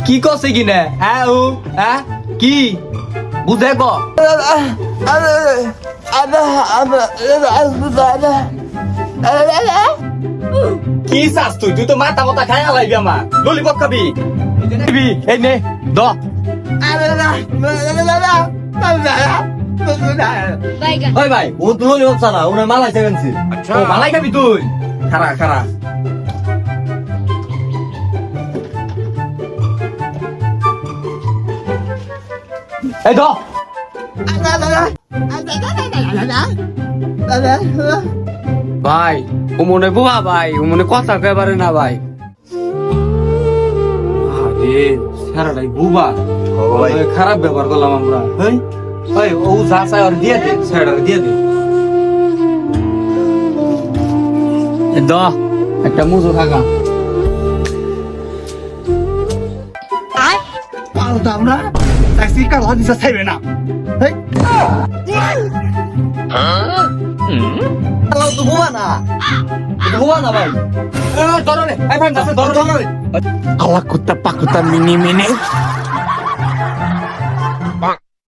কি কছে কিনে হ্যাঁ ও হ্যাঁ কি বুঝে ক কি চাস তুই তুই তো মাথা মতা খাই আলাইবি আমার ললিপপ খাবি এই নে দ ওই ভাই ও তো ললিপপ চালা ওনার মালাই চাইছি ও মালাই খাবি তুই খারা খারা এই দ ভাই ও মনে বুয়া ভাই ও মনে কথা কইবারে না ভাই আরে সারাটাই বুবা খারাপ ব্যবহার করলাম আমরা হেই ওই ও যা চাই আর দিয়ে দে সেটা দিয়ে দে দ একটা মুজো খাগা পাল তো আমরা ট্যাক্সি কার হাদিসা চাইবে না হেই Kalau tu bukan ah, tu bukan apa? Dorong ni, ayo, dorong, dorong. Awak kuta pakutan mini.